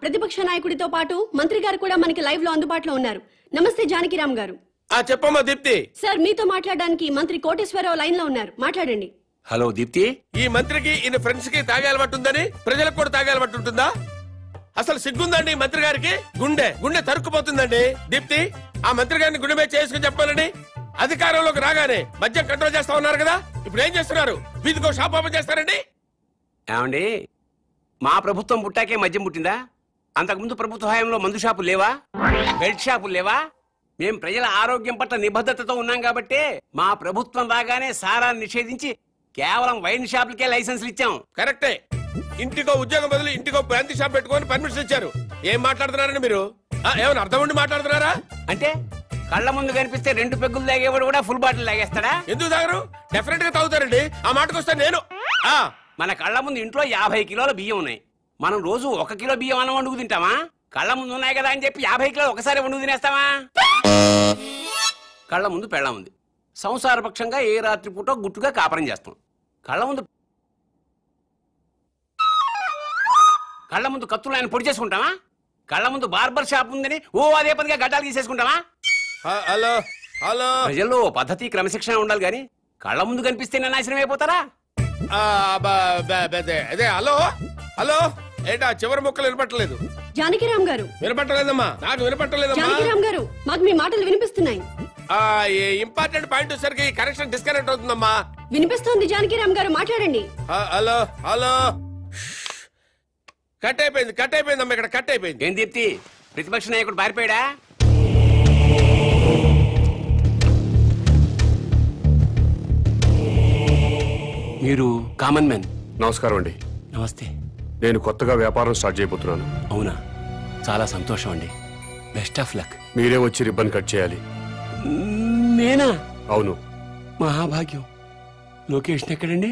ప్రతిపక్ష నాయకుడితో పాటు మంత్రి గారు కూడా మనకి లైవ్ లో అందుబాటులో ఉన్నారు. నమస్తే జానకిరామ్ గారు. చెప్పమ్మా దీప్తి. సార్ మీతో మాట్లాడడానికి మంత్రి కోటేశ్వరరావు లైన్ లో ఉన్నారు, మాట్లాడండి. హలో దీప్తి. ఈ మంత్రికి ఈయన ఫ్రెండ్స్ కి తాగే అలవాటు ఉందని ప్రజలకు కూడా తాగే అలవాటు ఉంటుందా? అసలు సిగ్గుందండి మంత్రి గారికి? గుండె గుండె తరుక్కుపోతుందండి. దీప్తి, ఆ మంత్రి గారిని గుండె మీద చేసుకుని చెప్పాలని అధికారంలోకి రాగానే మద్యం కంట్రోల్ చేస్తా ఉన్నారు కదా, ఇప్పుడు ఏం చేస్తున్నారు? వీధికో షాప్ ఓపెన్ చేస్తారండి. ఏమండి, మా ప్రభుత్వం పుట్టాకే మద్యం పుట్టిందా? అంతకుముందు ప్రభుత్వ హయాంలో మందు షాపులు లేవా? బెల్ట్ షాపులు లేవా? మేం ప్రజల ఆరోగ్యం పట్ల నిబద్ధతతో ఉన్నాం కాబట్టి మా ప్రభుత్వం రాగానే సారాన్ని నిషేధించి కేవలం వైన్ షాపులకే లైసెన్సులు ఇచ్చాం. కరెక్టే. ఇంటికో ఉద్యోగం బదులు ఇంటికో బ్రాంతి షాప్ పెట్టుకొని పర్మిషన్ ఇచ్చారు. ఏం మాట్లాడుతున్నారండి మీరు? ఏమైనా అర్థం ఉండి మాట్లాడుతున్నారా? అంటే కళ్ళ ముందు కనిపిస్తే 2 పెగ్గులు తాగేవాడు కూడా ఫుల్ బాటిల్ తాగేస్తాడా? ఎందుకు తాగరు? డెఫినెట్ గా తాగుతారండి. ఆ మాటకు వస్తే నేను మన కళ్ళ ముందు ఇంట్లో 50 కిలోల బియ్యం ఉన్నాయి. మనం రోజు 1 కిలో బియ్యం అన్నం వండుకు తింటామా? కళ్ళ ముందు ఉన్నాయి కదా అని చెప్పి 50 కిలోలు ఒకసారి వండుకు తినేస్తామా? కళ్ళ ముందు పెళ్ళం ఉంది, సంసారపక్షంగా ఏ రాత్రి పూట గుట్టుగా కాపురం చేస్తాం. కళ్ళ ముందు కత్తులు ఆయన పొడి చేసుకుంటామా? కళ్ళ ముందు బార్బర్ షాప్ ఉందని అదే పనిగా గడ్డాలు తీసేసుకుంటామా? హలో హలో, ప్రజల్లో పద్ధతి క్రమశిక్షణ ఉండాలి గాని కళ్ళ ముందు కనిపిస్తే నాశనం అయిపోతారా? అదే హలో హలో, ఏంటా చివరి ముక్కలు వినపట్టలేదు? జానకిరామ్ గారు. వినపట్టలేదమ్మా, నాకు వినపట్టలేదమ్మా. జానకిరామ్ గారు, మాకు మీ మాటలు వినిపిస్తున్నాయి. ఇంపార్టెంట్ పాయింట్ వచ్చేసరికి కనెక్షన్ డిస్కనెక్ట్ అవుతుందమ్మా. వినిపిస్తోంది జానకిరామ్ గారు, మాట్లాడండి. హలో హలో, కట్ అయిపోయిందమ్మా, ఇక్కడ కట్ అయిపోయింది. ఏం దీప్తి, ప్రతిపక్ష నాయకుడు పారిపోయాడా? మీరు కామన్ మ్యాన్. నమస్కారం అండి. నమస్తే. నేను కొత్తగా వ్యాపారం స్టార్ట్ చేయబోతున్నాను. అవునా, చాలా సంతోషం అండి. Best of luck. మీరే వచ్చి రిబ్బన్ కట్ చేయాలి. నేనా? అవును. మహాభాగ్యం. లొకేషన్ ఎక్కడండి?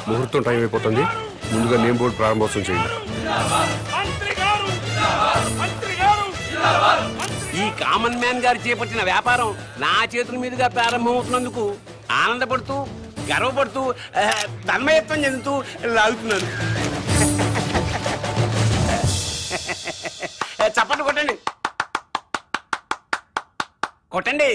ముహూర్తం టైం అయిపోతుంది, ముందుగా నేమ్ బోర్డు ప్రారంభోత్సవం చేయండి. ఈ కామన్ మ్యాన్ గారు చేపట్టిన వ్యాపారం నా చేతుల మీదుగా ప్రారంభమవుతున్నందుకు ఆనందపడుతూ గర్వపడుతూ తన్మయత్వం చెందుతూ లాగుతున్నాను. చప్పట్లు కొట్టండి, కొట్టండి.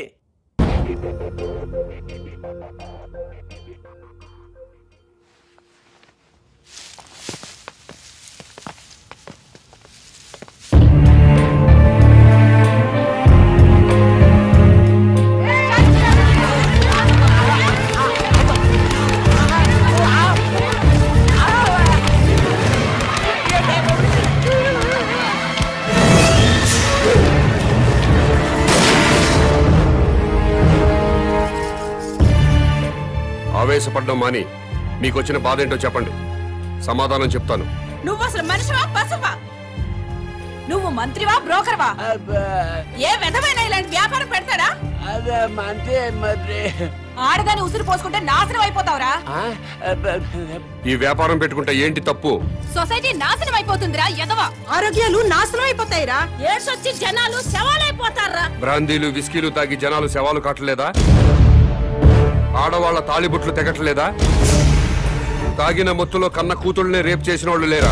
ఆవేశపడ్డం మాని మీకు వచ్చిన బాధ ఏంటో చెప్పండి, సమాధానం చెప్తాను. నువ్వు అసలు మనిషివా పశువా? నువ్వు మంత్రివా బ్రోకర్వా? ఏ విధమైన ఇలాంటి వ్యాపారం పెడతాడా? ఆడదాన్ని ఉసురు పోసుకుంటే నాశనం అయిపోతావురా. ఈ వ్యాపారం పెట్టుకుంటే ఏంటి తప్పు? సొసైటీ నాశనం అయిపోతుందిరా ఎదవా. ఆరోగ్యాలు నాశనం అయిపోతాయిరా. ఏడ్సొచ్చి జనాలు శవాలైపోతారా. బ్రాందీలు విస్కీలు తాగి జనాలు శవాలు కాటలేదా? ఆడవాళ్ల తాళిబుట్లు తెగట్లేదా? తాగిన మొత్తులో కన్న కూతుళ్ళనే రేప్ చేసిన వాళ్ళు లేరా?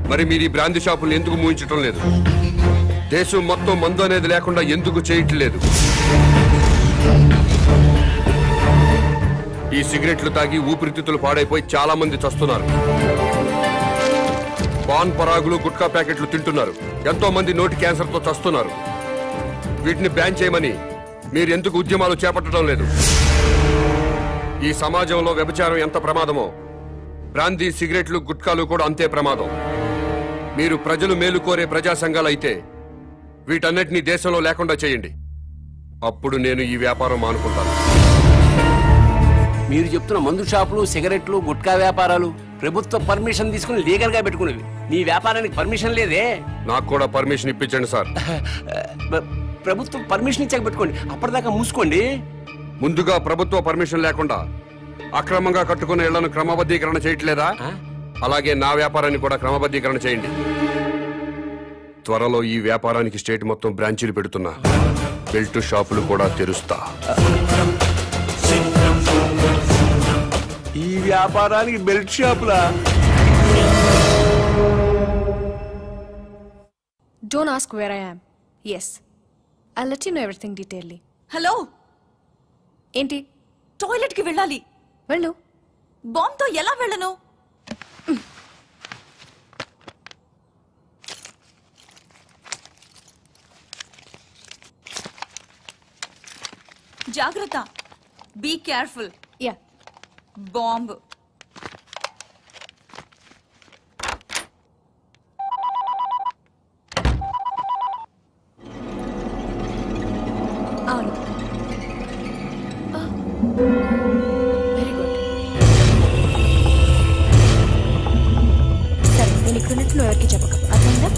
మరి మీరు ఈ బ్రాందీ షాపులు ఎందుకు మూయించటం లేదు? దేశం మొత్తం మందు అనేది లేకుండా ఎందుకు చేయట్లేదు? ఈ సిగరెట్లు తాగి ఊపిరితిత్తులు పాడైపోయి చాలా మంది చస్తున్నారు. పాన్ పరాగులు గుట్కా ప్యాకెట్లు తింటున్నారు. ఎంతో మంది నోటి క్యాన్సర్ తో చస్తున్నారు. వీటిని బ్యాన్ చేయమని మీరు ఎందుకు ఉద్యమాలు చేపట్టడం లేదు? ఈ సమాజంలో వ్యభిచారం ఎంత ప్రమాదమో బ్రాందీ సిగరెట్లు గుట్కాలు కూడా అంతే ప్రమాదం. మీరు ప్రజలు మేలు కోరే ప్రజా సంఘాలు అయితే వీటన్నిటినీ దేశంలో లేకుండా చేయండి. అప్పుడు నేను ఈ వ్యాపారం మానుకుంటాను. మీరు చెప్తున్న మందు షాపులు, సిగరెట్లు, గుట్కా వ్యాపారాలు ప్రభుత్వ పర్మిషన్ తీసుకుని లీగల్ గా పెట్టుకునేవి. మీ వ్యాపారానికి పర్మిషన్ లేదే. నాకు కూడా పర్మిషన్ ఇప్పించండి సార్. ప్రభుత్వం పర్మిషన్ ఇచ్చాక పెట్టుకోండి, అప్పటిదాకా మూసుకోండి. ముందుగా ప్రభుత్వ పర్మిషన్ లేకుండా అక్రమంగా కట్టుకున్న ఇళ్లను క్రమబద్ధీకరణ చేయట్లేదా? అలాగే నా వ్యాపారాన్ని కూడా క్రమబద్ధీకరణ చేయండి. త్వరలో ఈ వ్యాపారానికి స్టేట్ మొత్తం బ్రాంచీలు పెడుతున్నా. బెల్ట్ షాపులు కూడా తెరుస్తా. ఈ వ్యాపారానికి belt షాపులా? Don't ask where I am. Yes, I'll let you know everything detailedly. Hello, ఏంటి? టాయిలెట్ కి వెళ్ళాలి. వెళ్ళు. బాంబ్ తో ఎలా వెళ్ళను? జాగ్రత్త. Be careful. యా. బాంబ్. అవును. Very good. సరే, నేను ఇక్కడ ఉన్నట్టు నువ్వు ఎవరికి చెప్పక, అర్థమైందా?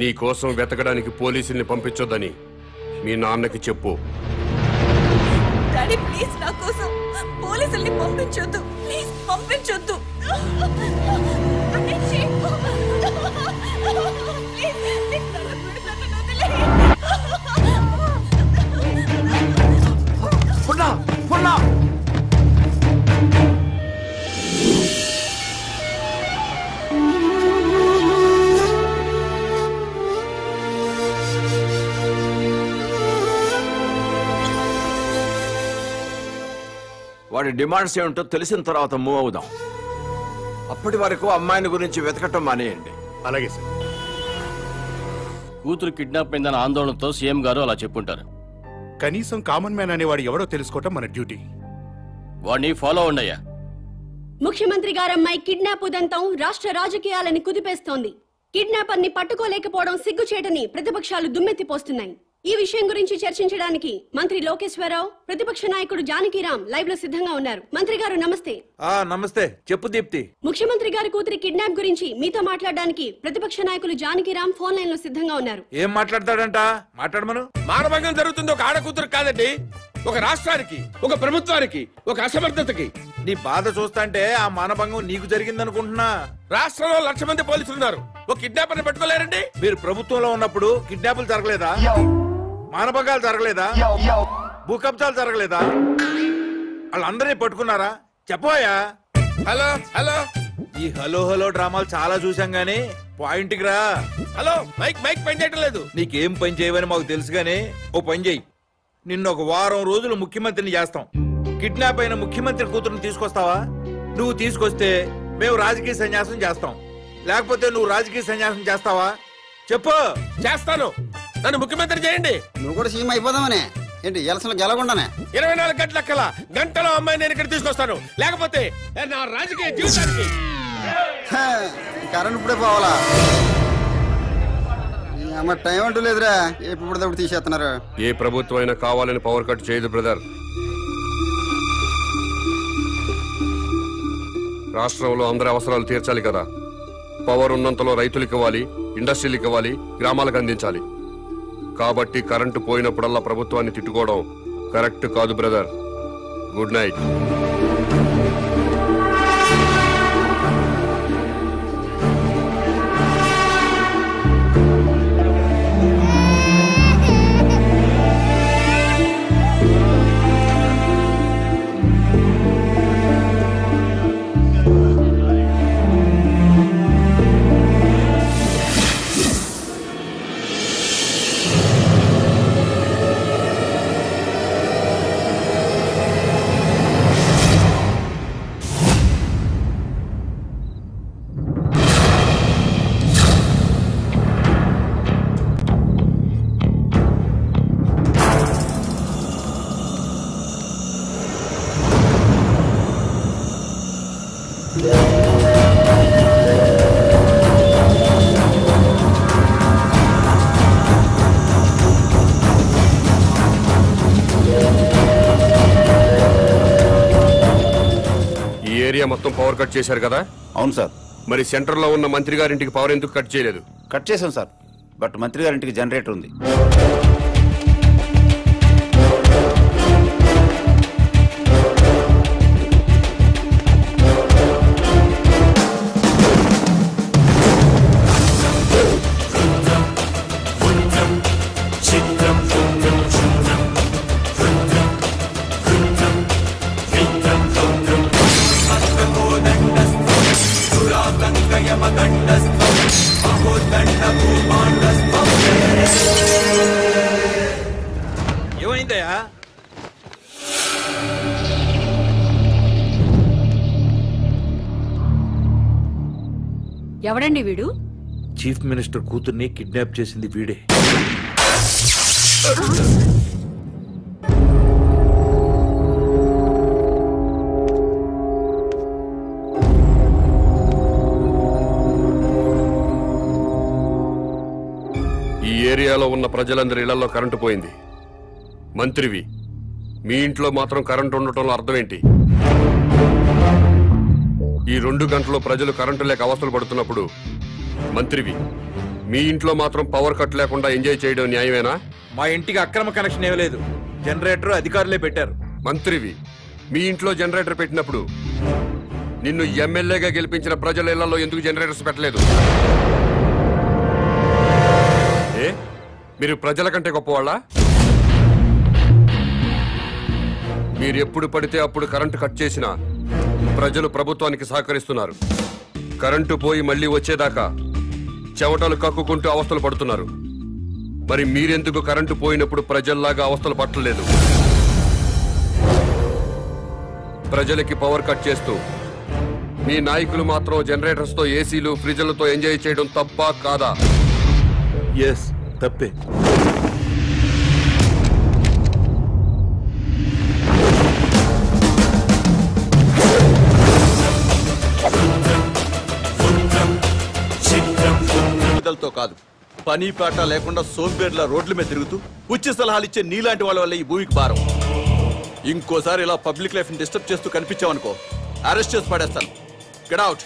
నీ కోసం వెతకడానికి పోలీసుల్ని పంపించొద్దని మీ నాన్నకి చెప్పు. డాడీ ప్లీజ్ నా కోసం పోలీసుల్ని పంపించొద్దు. ప్లీజ్ పంపించొద్దు. వాడి డిమాండ్స్ ఏమిటో తెలిసిన తర్వాత మూవ్ అవుదాం. అప్పటి వరకు అమ్మాయిని గురించి వెతకటం మానేయండి. అలాగే సార్. కూతురు కిడ్నాప్ అయిందన్న ఆందోళనతో సీఎం గారు అలా చెప్పుంటారు. కనీసం కామన్ మ్యాన్ అనేవాడు ఎవరో తెలుసుకోవటం మన డ్యూటీ. వాడిని ఫాలో అవ్వండియ్యా. ముఖ్యమంత్రి గారమ్మాయి కిడ్నాప్ ఉదంతం రాష్ట్ర రాజకీయాలని కుదిపేస్తోంది. కిడ్నాపర్ ని పట్టుకోలేకపోవడం సిగ్గుచేటని ప్రతిపక్షాలు దుమ్మెత్తిపోస్తున్నాయి. ఈ విషయం గురించి చర్చించడానికి మంత్రి లోకేశ్వరరావు, ప్రతిపక్ష నాయకుడు జానకిరామ్ లైవ్ లో సిద్ధంగా ఉన్నారు. మంత్రి గారు నమస్తే. నమస్తే. చెప్పు దీప్తి. ముఖ్యమంత్రి గారి కూతురి కిడ్నాప్ గురించి మీతో మాట్లాడడానికి ప్రతిపక్ష నాయకులు జానకిరామ్ ఫోన్ లైన్ లో సిద్ధంగా ఉన్నారు. ఏం మాట్లాడతాడంట? మాట్లాడమను. మానభంగం జరుగుతుంది ఒక ఆడ కూతురు కాదండి, ఒక రాష్ట్రానికి, ఒక ప్రభుత్వానికి, ఒక అసమర్థతకి. నీ బాధ చూస్తాంటే ఆ మానభంగం నీకు జరిగిందనుకుంటున్నా. రాష్ట్రంలో 1,00,000 మంది పోలీసులు ఉన్నారు, ఒక కిడ్నాపర్ ని పెట్టుకోలేరండి. మీరు ప్రభుత్వంలో ఉన్నప్పుడు కిడ్నాపులు జరగలేదా? మానభంగాలు జరగలేదా? భూకబ్జాలు జరగలేదా? వాళ్ళందరినీ పట్టుకున్నారా? చెప్పోయా. Hello hello. ఈ హలో హలో డ్రామాలు చాలా చూసాం గానీ పాయింట్ కి రా. హలో. మైక్ పని చేయటం లేదు. నీకేం పని చేయవని మాకు తెలుసు గానీ ఓ పని చెయ్యి. నిన్న ఒక వారం రోజులు ముఖ్యమంత్రిని చేస్తాం. కిడ్నాప్ అయిన ముఖ్యమంత్రి కూతురుని తీసుకొస్తావా? నువ్వు తీసుకొస్తే మేము రాజకీయ సన్యాసం చేస్తాం, లేకపోతే నువ్వు రాజకీయ సన్యాసం చేస్తావా? చెప్పు. చేస్తాను. నన్ను ముఖ్యమంత్రి చేయండి. నువ్వు కూడా సీఎం అయిపోదామనే ఏంటి? ఎలక్షన్ గెలకుండానే 24 గంటల గంటలో అమ్మాయి నేను ఇక్కడ తీసుకొస్తాను, లేకపోతే నా రాజకీయ జీవితానికి. కరెంట్ ఇప్పుడే పోవాలా? అమ్మ టైం అంటూ లేదురా, ఎప్పుడు తీసేస్తున్నారు. ఏ ప్రభుత్వం అయినా కావాలని పవర్ కట్ చేయదు బ్రదర్. రాష్ట్రంలో అందరి అవసరాలు తీర్చాలి కదా. పవర్ ఉన్నంతలో రైతులకు ఇవ్వాలి, ఇండస్ట్రీలకు ఇవ్వాలి, గ్రామాలకు అందించాలి. కాబట్టి కరెంటు పోయినప్పుడల్లా ప్రభుత్వాన్ని తిట్టుకోవడం కరెక్ట్ కాదు బ్రదర్. Good night. మొత్తం పవర్ కట్ చేశారు కదా? అవును సార్. మరి సెంటర్ లో ఉన్న మంత్రి గారింటికి పవర్ ఎందుకు కట్ చేయలేదు? కట్ చేశాం సార్, బట్ మంత్రి గారింటికి జనరేటర్ ఉంది. ఏమైందయ్యా? ఎవడండి వీడు? చీఫ్ మినిస్టర్ కూతుర్ని కిడ్నాప్ చేసింది వీడే. ఈ ఏరియాలో ఉన్న ప్రజలందరి ఇళ్లలో కరెంటు పోయింది. మంత్రివి, మీ ఇంట్లో మాత్రం కరెంటు ఉండటంలో అర్థం ఏంటి? ఈ 2 గంటల్లో ప్రజలు కరెంటు లేక అవస్థలు పడుతున్నప్పుడు మంత్రివి, మీ ఇంట్లో మాత్రం పవర్ కట్ లేకుండా ఎంజాయ్ చేయడం న్యాయమేనా? మా ఇంటికి అక్రమ కనెక్షన్ ఇవ్వలేదు, జనరేటర్ అధికారులే పెట్టారు. మంత్రివి, మీ ఇంట్లో జనరేటర్ పెట్టినప్పుడు నిన్ను ఎమ్మెల్యేగా గెలిపించిన ప్రజల ఇళ్లలో ఎందుకు జనరేటర్స్ పెట్టలేదు? మీరు ప్రజల కంటే గొప్పవాళ్ళ? మీరు ఎప్పుడు పడితే అప్పుడు కరెంటు కట్ చేసినా ప్రజలు ప్రభుత్వానికి సహకరిస్తున్నారు. కరెంటు పోయి మళ్లీ వచ్చేదాకా చెమటలు కక్కుకుంటూ అవస్థలు పడుతున్నారు. మరి మీరెందుకు కరెంటు పోయినప్పుడు ప్రజల్లాగా అవస్థలు పట్టలేదు? ప్రజలకి పవర్ కట్ చేస్తూ మీ నాయకులు మాత్రం జనరేటర్స్ తో, ఏసీలు, ఫ్రిడ్జ్లతో ఎంజాయ్ చేయడం తప్పా కాదా? ఎస్, తప్పే. కాదు, పని పాట లేకుండా సోంబేర్ల రోడ్ల మీద తిరుగుతూ ఉచిత సలహాలు ఇచ్చే నీలాంటి వాళ్ళ వల్ల ఈ భూమికి భారం. ఇంకోసారి ఇలా పబ్లిక్ లైఫ్ ని డిస్టర్బ్ చేస్తూ కనిపించావనుకో, అరెస్ట్ చేసి పడేస్తాను. Get out.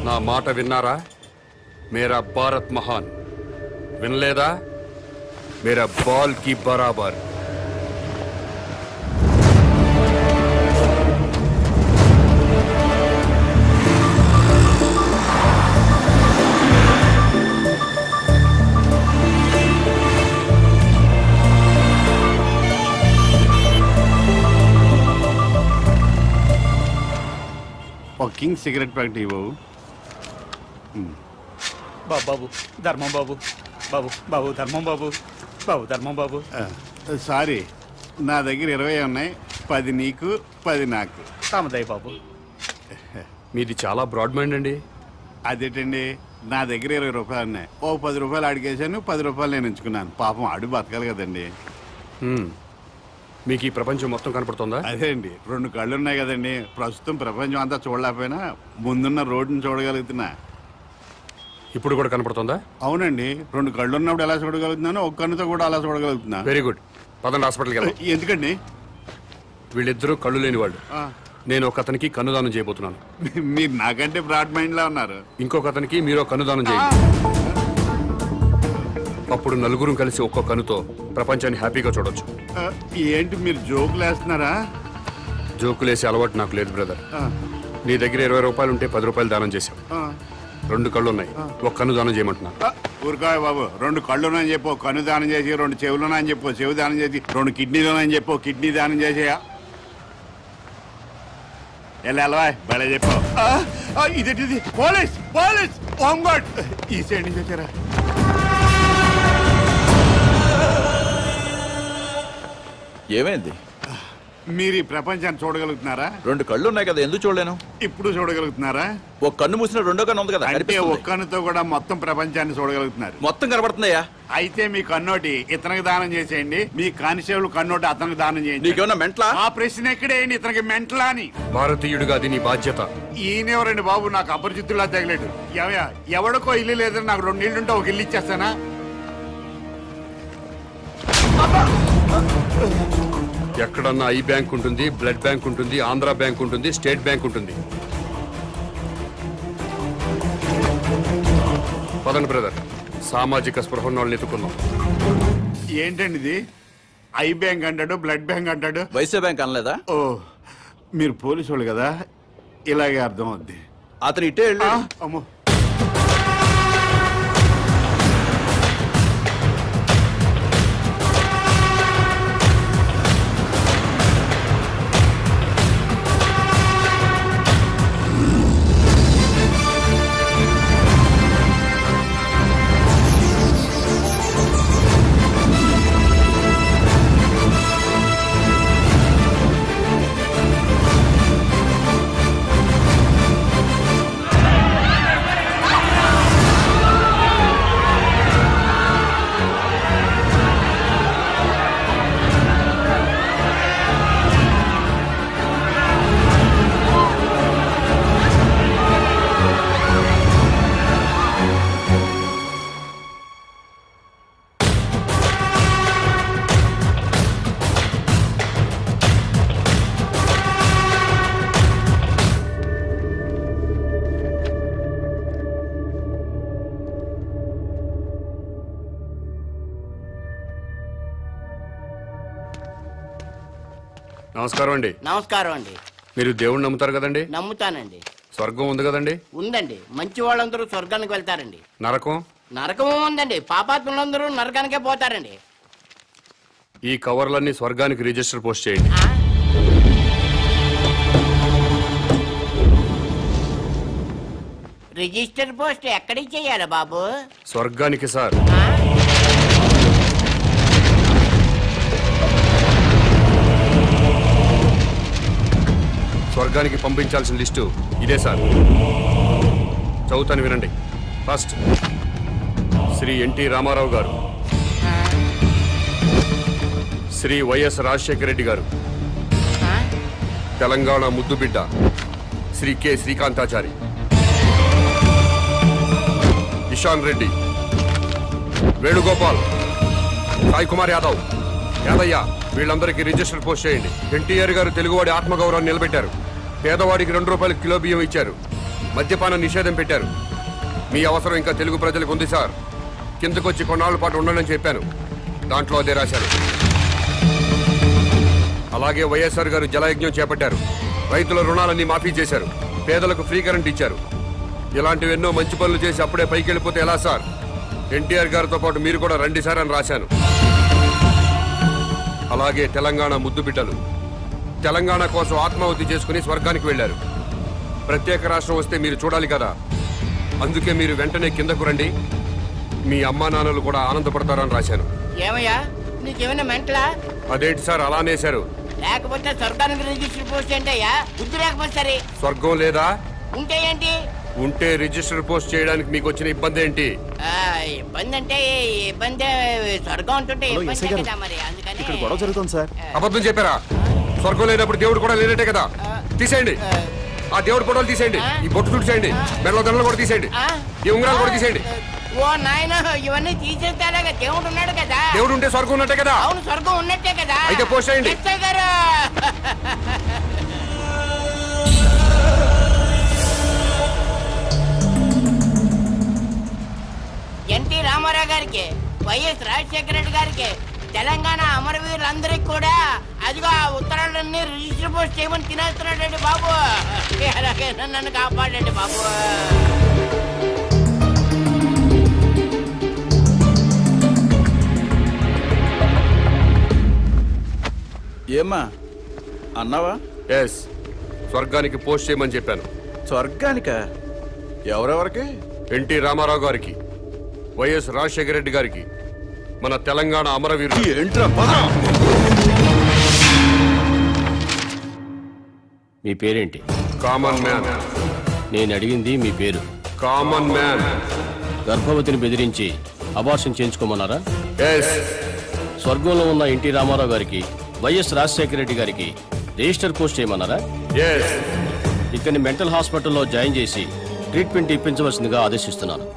నా మాట విన్నారా? మేరా భారత్ మహాన్. వినలేదా? మేరా బాల్ కి బరాబర్. ఒక కింగ్ సిగరెట్ ప్యాకెట్ ఇవ్వవు. బాబు ధర్మం బాబు, బాబు బాబు ధర్మం బాబు, బాబు ధర్మం బాబు. సారీ, నా దగ్గర 20 ఉన్నాయి. 10 నీకు, 10 నాకు. తామదయ్య బాబు. మీది చాలా బ్రాడ్ మైండ్ అండి. అదేంటండి, నా దగ్గర 20 రూపాయలు ఉన్నాయి. ఓ 10 రూపాయలు అడిగేశాను, 10 రూపాయలు నేను ఎంచుకున్నాను. పాపం అడుగు బతకాలి కదండి. మీకు ఈ ప్రపంచం మొత్తం కనపడుతుందా? అదే అండి, 2 కళ్ళు ఉన్నాయి కదండి. ప్రస్తుతం ప్రపంచం అంతా చూడలేకపోయినా ముందున్న రోడ్డుని చూడగలుగుతున్నా. ఇప్పుడు కూడా కనపడుతుందా? అవునండి, 2 కళ్ళు ఉన్నప్పుడు ఎలా చూడగలుగుతున్నానో ఒక కన్నుతో కూడా అలా చూడగలుగుతున్నా. Very good. పదండి హాస్పిటల్కి వెళ్దాం. ఎందుకండి? వీళ్ళిద్దరూ కళ్ళు లేని వాళ్ళు. నేను ఒక అతనికి కన్నుదానం చేయబోతున్నాను. మీరు నాకంటే బ్రాడ్ మైండ్ లా ఉన్నారు. ఇంకొక అతనికి మీరు కన్నుదానం చేయండి. అప్పుడు నలుగురు కలిసి ఒక్కో కన్నుతో ప్రపంచాన్ని హ్యాపీగా చూడొచ్చు. ఏంటి మీరు జోకులు వేస్తున్నారా? జోకులేసే అలవాటు నాకు లేదు బ్రదర్. నీ దగ్గర 20 రూపాయలు ఉంటే 10 రూపాయలు దానం చేశావు. 2 కళ్ళు ఉన్నాయి, ఒక కన్ను దానం చేయమంటున్నా. ఊరుకాయ బాబు, 2 కళ్ళున్నాయని చెప్పు కన్ను దానం చేసి, 2 చెవులున్నాయని చెప్పు చెవు దానం చేసి, 2 కిడ్నీలున్నాయని చెప్పు కిడ్నీ దానం చేసేయా. ఎలా బయట చెప్పు. ఇదేంటిది? పోలీస్ పోలీస్ హోంగార్డ్ ఈ సైడ్ నుంచి వచ్చారా? ఏమైంది? మీరు ఈ ప్రపంచాన్ని చూడగలుగుతున్నారా? 2 కళ్ళు ఉన్నాయి కదా, ఎందుకు చూడలేను? ఇప్పుడు చూడగలుగుతున్నారా? ఒక కన్ను మూసిన రెండో కన్ను ఉంది కదా, అంటే ఒక కన్నుతో కూడా మొత్తం ప్రపంచాన్ని చూడగలుగుతున్నారు. మొత్తం కనబడుతుందయ్యా. అయితే మీ కన్నోటి ఇతనికి దానం చేసేయండి, మీ కానిస్టేబుల్ కన్నోటి అతనికి దానం చేయండి. నీకేమన్నా మెంట్లా? ఆ ప్రశ్న ఎక్కడేయండి, ఇతనికి మెంట్లా అని. భారతీయుడిగా అది నీ బాధ్యత. ఈయనెవరండి బాబు, నాకు అపరిచితుల్లా తగిలేడు. ఎవడికో ఇల్లు లేదని నాకు 2 ఇళ్ళుంటే ఒక ఇల్లు ఇచ్చేస్తానా? ఎక్కడన్నా ఐ బ్యాంక్ ఉంటుంది, బ్లడ్ బ్యాంక్ ఉంటుంది, ఆంధ్ర బ్యాంక్ ఉంటుంది, స్టేట్ బ్యాంక్ ఉంటుంది. పదండి బ్రదర్, సామాజిక స్పృహ వాళ్ళని ఎత్తుకుందాం. ఏంటండి ఇది? ఐ బ్యాంక్ అంటాడు, బ్లడ్ బ్యాంక్ అంటాడు, వైశ్య బ్యాంక్ అనలేదా? ఓ మీరు పోలీసు వాళ్ళు కదా, ఇలాగే అర్థం అవుద్ది. అతను ఇటే అమ్మో. నమస్కారం అండి. నమస్కారం అండి. మీరు దేవుణ్ణి నమ్ముతారు కదండి? నమ్ముతానండి. స్వర్గం ఉంది కదండి? ఉందండి. మంచి వాళ్ళందరూ స్వర్గానికి వెళ్తారండి. నరకం? నరకము ఉందండి. పాపాత్ములందరూ నరకానికే పోతారండి. ఈ కవర్లన్నీ స్వర్గానికి రిజిస్టర్ పోస్ట్ చేయండి. రిజిస్టర్ పోస్ట్ ఎక్కడికి చేయాలి బాబు? స్వర్గానికి సార్. స్వర్గానికి పంపించాల్సిన లిస్టు ఇదే సార్. చదువుతాను వినండి. ఫస్ట్ శ్రీ ఎన్టీ రామారావు గారు, శ్రీ వైఎస్ రాజశేఖర రెడ్డి గారు, తెలంగాణ ముద్దుబిడ్డ శ్రీ కె శ్రీకాంతాచారి, ఇషాన్ రెడ్డి, వేణుగోపాల్, సాయి కుమార్ యాదవ్, యాదయ్య వీళ్ళందరికీ రిజిస్టర్ పోస్ట్ చేయండి. ఎన్టీఆర్ గారు తెలుగువాడి ఆత్మగౌరవాన్ని నిలబెట్టారు. పేదవాడికి 2 రూపాయలు కిలో బియ్యం ఇచ్చారు. మద్యపాన నిషేధం పెట్టారు. మీ అవసరం ఇంకా తెలుగు ప్రజలకు ఉంది సార్. కిందకొచ్చి కొన్నాళ్ళ పాటు ఉండనని చెప్పాను. దాంట్లో అదే రాశారు. అలాగే వైఎస్ఆర్ గారు జలయజ్ఞం చేపట్టారు. రైతుల రుణాలన్నీ మాఫీ చేశారు. పేదలకు ఫ్రీ కరెంట్ ఇచ్చారు. ఇలాంటివి ఎన్నో మంచి పనులు చేసి అప్పుడే పైకి వెళ్ళిపోతే ఎలా సార్? ఎన్టీఆర్ గారితో పాటు మీరు కూడా రండి సార్ అని రాశాను. అలాగే తెలంగాణ ముద్దు బిడ్డలు తెలంగాణ కోసం ఆత్మాహుతి చేసుకుని స్వర్గానికి వెళ్లారు. ప్రత్యేక రాష్ట్రం వస్తే మీరు చూడాలి కదా. అందుకే మీరు వెంటనే కిందకు రండి. మీ అమ్మా నాన్నలు కూడా ఆనందపడతారని రాశాను. ఏమయ్యా నీకేమైనా మెంటలా? అదేంటి సార్ అలానేశారు? లేకపోతే స్వర్గానికి రిజిస్టర్ పోస్ట్ ఏంటయ్యా? బుద్ధి లేకపోతే సరే. స్వర్గం లేదా? ఉంటే ఏంటి? ఉంటే రిజిస్టర్ పోస్ట్ చేయడానికి మీకు వచ్చిన ఇబ్బంది ఏంటి? ఇబ్బంది అంటే ఇబ్బంది, స్వర్గం ఉంటుంటే ఇబ్బంది కదా మరి. అందుకని గొడవ జరుగుతుంది సార్. అబద్ధం చెప్పారా? స్వర్గం లేనప్పుడు దేవుడు కూడా లేనట్టే కదా. తీసేయండి ఆ దేవుడు ఫోటోలు, తీసేయండి ఈ బొట్టు తుడిచేయండి, మెడలో దండలు కూడా తీసేయండి, ఈ ఉంగరాలు కూడా తీసేయండి. ఓ నాయన ఇవన్నీ తీసేస్తారా? దేవుడు ఉన్నాడు కదా. దేవుడు ఉంటే స్వర్గం ఉన్నట్టే కదా. అవును స్వర్గం ఉన్నట్టే కదా. అయితే పోస్ట్ చేయండి. గారు ఎన్టీ రామారావు గారికి, వైఎస్ రాజశేఖర రెడ్డి గారికి, తెలంగాణ అమరవీరులందరికీ కూడా అదిగో ఆ ఉత్తరాలన్నీ రిజిస్టర్ పోస్ట్ చేయమని తినేస్తున్నాడండి బాబు. అలాగే నన్ను కాపాడండి బాబు. ఏమ్మా అన్నావా? ఎస్, స్వర్గానికి పోస్ట్ చేయమని చెప్పాను. స్వర్గానికా? ఎవరెవరికి? ఎన్టీ రామారావు గారికి, వైఎస్ రాజశేఖర రెడ్డి గారికి, మన తెలంగాణ అమరవీరులు. ఏంట్రా? మీ పేరేంటి? Common man. నేను అడిగింది మీ పేరు. Common man. గర్భవతిని బెదిరించి అబార్షన్ చేయించుకోమన్నారా? ఎస్. స్వర్గంలో ఉన్న ఎన్టీ రామారావు గారికి, వైఎస్ రాజశేఖర రెడ్డి గారికి రిజిస్టర్ పోస్ట్ చేయమన్నారా? ఎస్. ఇక్కడిని మెంటల్ హాస్పిటల్లో జాయిన్ చేసి ట్రీట్మెంట్ ఇప్పించవలసిందిగా ఆదేశిస్తున్నాను.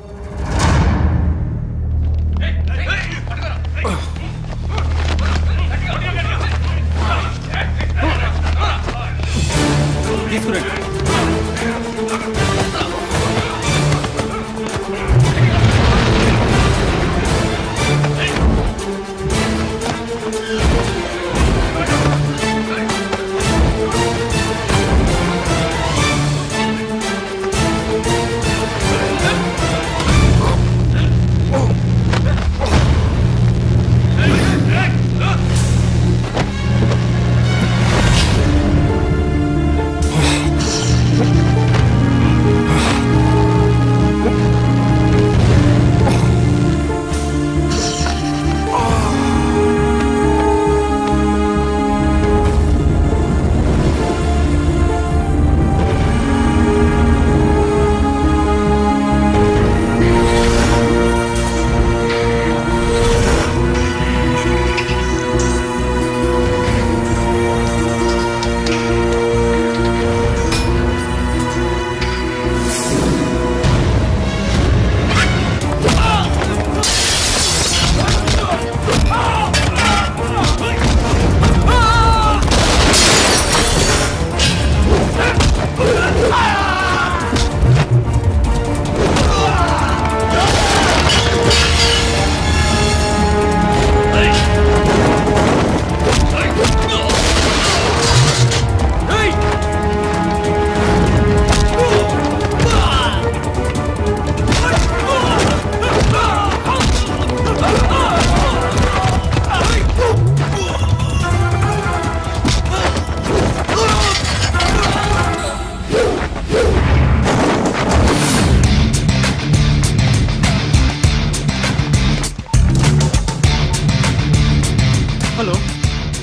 హలో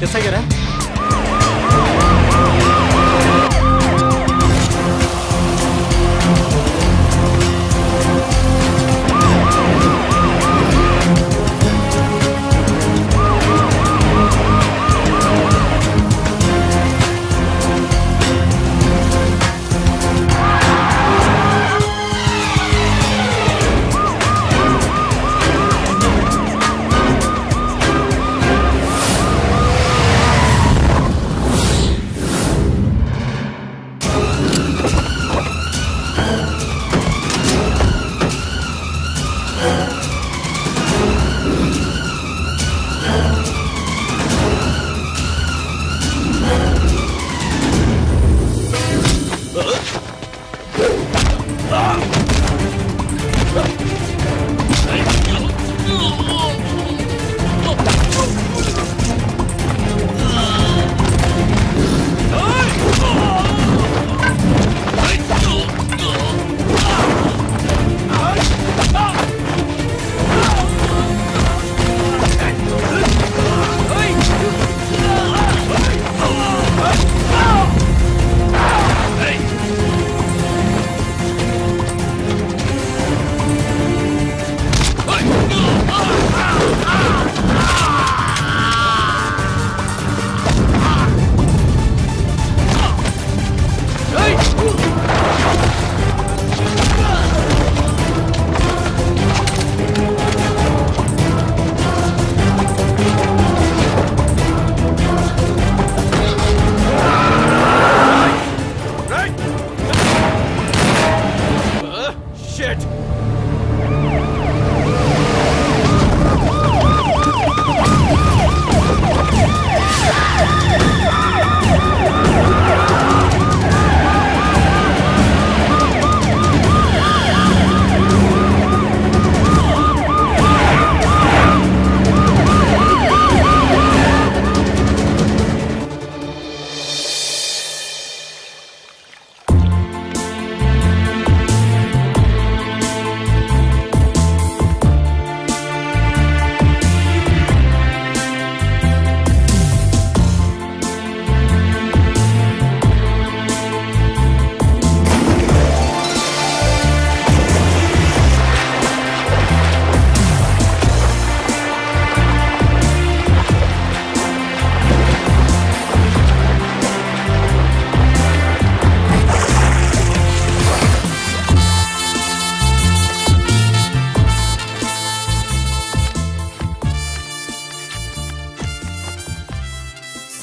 ఎస్ఐ గారా?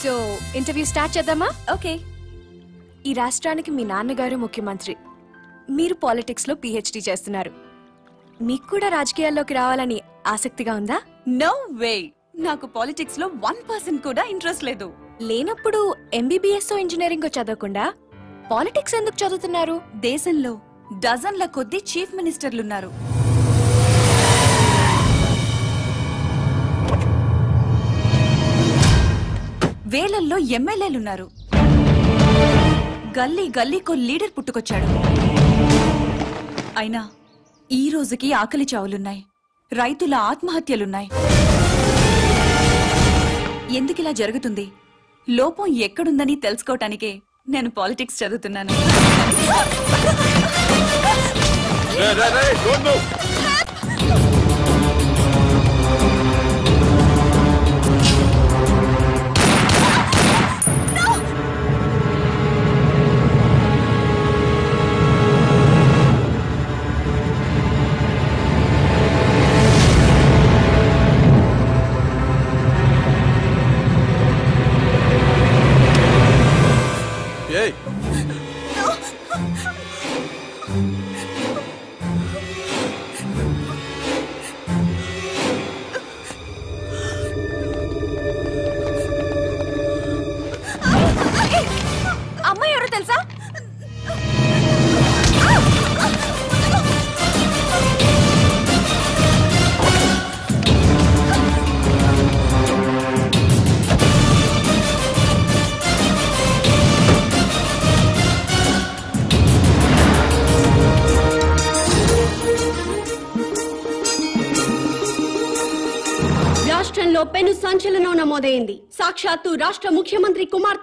సో ఇంటర్వ్యూ స్టార్ట్ చేద్దామా? ఓకే. ఈ రాష్ట్రానికి మీ నాన్నగారు ముఖ్యమంత్రి, మీరు పాలిటిక్స్ లో పిహెచ్డి చేస్తున్నారు. మీకు కూడా రాజకీయాల్లోకి రావాలని ఆసక్తిగా ఉందా? నో వే, నాకు పాలిటిక్స్ లో 1% కూడా ఇంట్రెస్ట్ లేదు. లేనప్పుడు ఎంబీబీఎస్ ఇంజనీరింగ్ చదవకుండా పాలిటిక్స్ ఎందుకు చదువుతున్నారు? దేశంలో డజన్ల కొద్దీ చీఫ్ మినిస్టర్లున్నారు. వేలల్లో ఎమ్మెల్యేలున్నారు. గల్లీ గల్లీకో లీడర్ పుట్టుకొచ్చాడు. అయినా ఈ రోజుకి ఆకలి చావులున్నాయి, రైతుల ఆత్మహత్యలున్నాయి. ఎందుకిలా జరుగుతుంది? లోపం ఎక్కడుందని తెలుసుకోవటానికే నేను పాలిటిక్స్ చదువుతున్నాను. అమ్మాయి ఎవరో తెలుసా? రాష్ట్రంలో పెను సంచలనం నమోదైంది. సాక్షాత్తు రాష్ట్ర ముఖ్యమంత్రి కుమార్తె